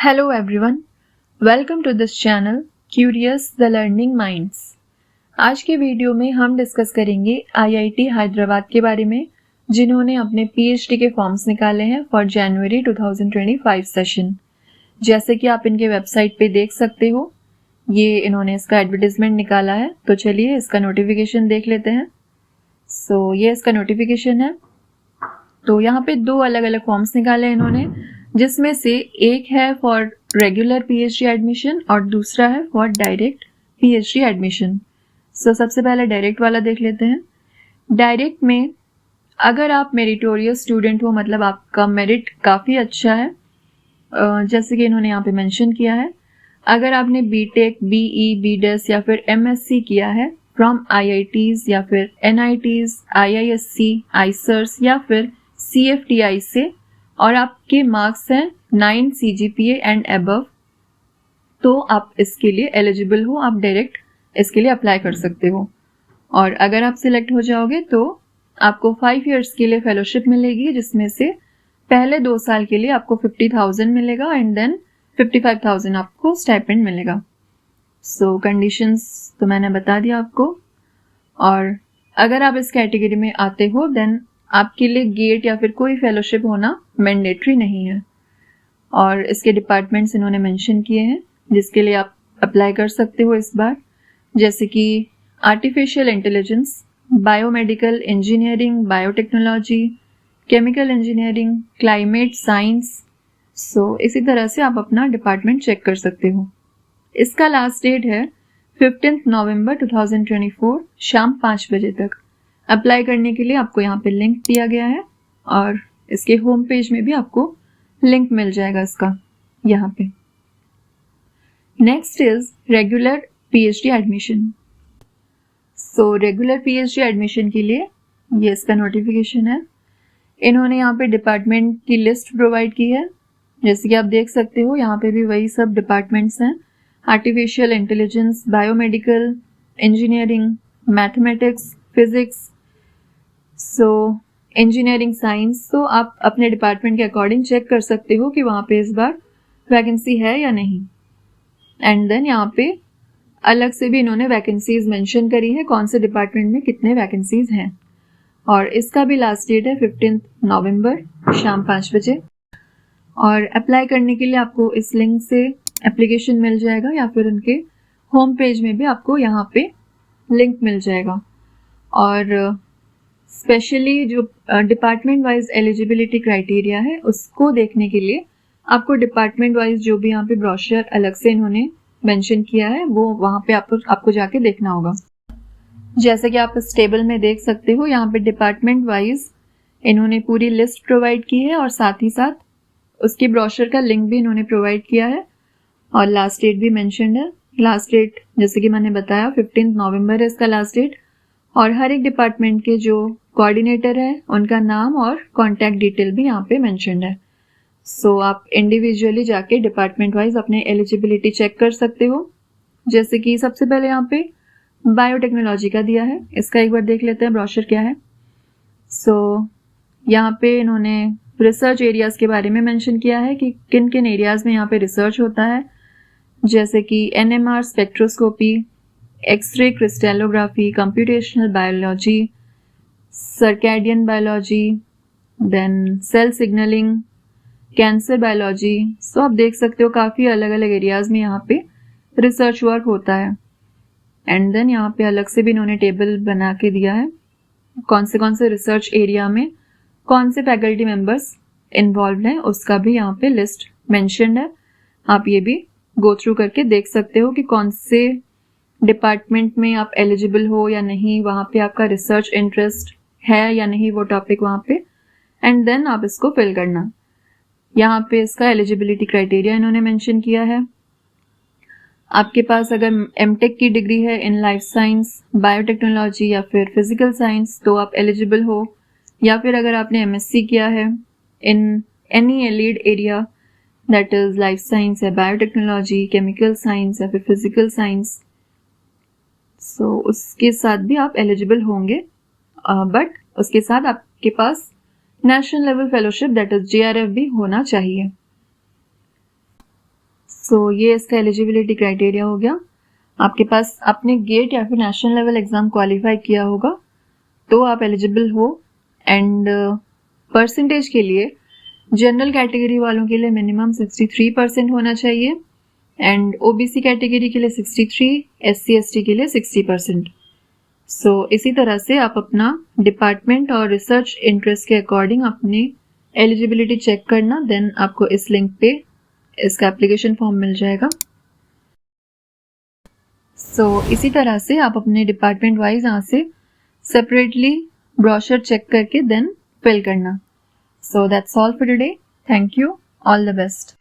Hello everyone, welcome to this channel Curious the Learning Minds। आज के video में हम डिस्कस करेंगे IIT हैदराबाद के बारे में, जिन्होंने अपने PhD के फॉर्म्स निकाले हैं फॉर जनवरी 2025 सेशन। जैसे कि आप इनके वेबसाइट पे देख सकते हो, ये इन्होंने इसका एडवर्टाइजमेंट निकाला है, तो चलिए इसका नोटिफिकेशन देख लेते हैं। ये इसका नोटिफिकेशन है। तो यहाँ पे दो अलग अलग फॉर्म्स निकाले हैं इन्होंने, जिसमें से एक है फॉर रेगुलर PhD एडमिशन और दूसरा है फॉर डायरेक्ट PhD एडमिशन। सबसे पहले डायरेक्ट वाला देख लेते हैं। डायरेक्ट में अगर आप मेरिटोरियस स्टूडेंट हो, मतलब आपका मेरिट काफ़ी अच्छा है, जैसे कि इन्होंने यहाँ पे मेंशन किया है, अगर आपने BTech, BE, BDes या फिर MSc किया है फ्रॉम IITs या फिर NITs, IISc, ICERS या फिर CFTI से, और आपके मार्क्स हैं 9 CGPA एंड अबव, तो आप इसके लिए एलिजिबल हो, आप डायरेक्ट इसके लिए अप्लाई कर सकते हो। और अगर आप सिलेक्ट हो जाओगे तो आपको 5 इयर्स के लिए फेलोशिप मिलेगी, जिसमें से पहले 2 साल के लिए आपको 50,000 मिलेगा एंड देन 55,000 आपको स्टाइपेंड मिलेगा। कंडीशंस तो मैंने बता दिया आपको। और अगर आप इस कैटेगरी में आते हो देन आपके लिए गेट या फिर कोई फेलोशिप होना मैंडेटरी नहीं है। और इसके डिपार्टमेंट्स इन्होंने मेंशन किए हैं जिसके लिए आप अप्लाई कर सकते हो इस बार, जैसे कि artificial intelligence, biomedical engineering, biotechnology, chemical engineering, climate science. इसी तरह से आप अपना डिपार्टमेंट चेक कर सकते हो। इसका लास्ट डेट है 15 नवंबर 2024 शाम 5 बजे तक। अप्लाई करने के लिए आपको यहाँ पे लिंक दिया गया है और इसके होम पेज में भी आपको लिंक मिल जाएगा इसका यहाँ पे। Next is regular PhD admission. Regular PhD admission के लिए ये इसका नोटिफिकेशन है। इन्होंने यहाँ पे डिपार्टमेंट की लिस्ट प्रोवाइड की है, जैसे कि आप देख सकते हो यहाँ पे भी वही सब डिपार्टमेंट्स हैं, artificial intelligence, biomedical engineering, mathematics, physics, engineering science. आप अपने डिपार्टमेंट के अकॉर्डिंग चेक कर सकते हो कि वहाँ पे इस बार वैकेंसी है या नहीं। एंड देन यहाँ पे अलग से भी इन्होंने वैकेंसीज मेंशन करी है, कौन से डिपार्टमेंट में कितने वैकेंसीज हैं। और इसका भी लास्ट डेट है 15 नवंबर शाम 5 बजे। और अप्लाई करने के लिए आपको इस लिंक से एप्लीकेशन मिल जाएगा या फिर उनके होम पेज में भी आपको यहाँ पे लिंक मिल जाएगा। और स्पेशली जो डिपार्टमेंट वाइज एलिजिबिलिटी क्राइटेरिया है उसको देखने के लिए आपको डिपार्टमेंट वाइज जो भी यहाँ पे ब्रोशर अलग से इन्होंने मेंशन किया है वो वहाँ पे आपको जाके देखना होगा। जैसे कि आप इस टेबल में देख सकते हो, यहाँ पे डिपार्टमेंट वाइज इन्होंने पूरी लिस्ट प्रोवाइड की है और साथ ही साथ उसकी ब्रोशर का लिंक भी इन्होंने प्रोवाइड किया है और लास्ट डेट भी मेंशन्ड है। लास्ट डेट जैसे कि मैंने बताया 15 नवंबर है इसका लास्ट डेट। और हर एक डिपार्टमेंट के जो कोऑर्डिनेटर है उनका नाम और कॉन्टैक्ट डिटेल भी यहाँ पे मेंशन्ड है। आप इंडिविजुअली जाके डिपार्टमेंट वाइज अपने एलिजिबिलिटी चेक कर सकते हो। जैसे कि सबसे पहले यहाँ पे बायोटेक्नोलॉजी का दिया है, इसका एक बार देख लेते हैं ब्रोशर क्या है। यहाँ पे इन्होंने रिसर्च एरियाज के बारे में मेंशन किया है कि किन किन एरियाज में यहाँ पे रिसर्च होता है, जैसे कि NMR spectroscopy, X ray crystallography, computational biology, circadian biology, then cell signalling, cancer biology. आप देख सकते हो काफ़ी अलग अलग एरियाज में यहाँ पे रिसर्च वर्क होता है। एंड देन यहाँ पे अलग से भी इन्होंने टेबल बना के दिया है कौन से रिसर्च एरिया में कौन से फैकल्टी मेंबर्स इन्वॉल्व हैं, उसका भी यहाँ पे लिस्ट मेंशन्ड है। आप ये भी गो थ्रू करके देख सकते हो कि कौन से डिपार्टमेंट में आप एलिजिबल हो या नहीं, वहाँ पे आपका रिसर्च इंटरेस्ट है या नहीं वो टॉपिक वहाँ पे, एंड देन आप इसको फिल करना। यहाँ पे इसका एलिजिबिलिटी क्राइटेरिया इन्होंने मेंशन किया है। आपके पास अगर MTech की डिग्री है इन लाइफ साइंस, बायोटेक्नोलॉजी या फिर फिजिकल साइंस तो आप एलिजिबल हो, या फिर अगर आपने MSc किया है in any allied area that is life science या बायोटेक्नोलॉजी, केमिकल साइंस या फिर फिजिकल साइंस, उसके साथ भी आप एलिजिबल होंगे। बट उसके साथ आपके पास national level fellowship that is JRF भी होना चाहिए। सो ये इसका एलिजिबिलिटी क्राइटेरिया हो गया। आपके पास आपने गेट या फिर नेशनल लेवल एग्जाम क्वालिफाई किया होगा तो आप एलिजिबल हो। एंड परसेंटेज के लिए जनरल कैटेगरी वालों के लिए मिनिमम 63% होना चाहिए एंड ओबीसी कैटेगरी के लिए 63, एससी एसटी के लिए 60%। सो इसी तरह से आप अपना डिपार्टमेंट और रिसर्च इंटरेस्ट के अकॉर्डिंग अपनी एलिजिबिलिटी चेक करना, देन आपको इस लिंक पे इसका एप्लीकेशन फॉर्म मिल जाएगा। सो इसी तरह से आप अपने डिपार्टमेंट वाइज यहाँ से सेपरेटली ब्रोशर चेक करके देन फिल करना। So that's all for today. Thank you, all the best.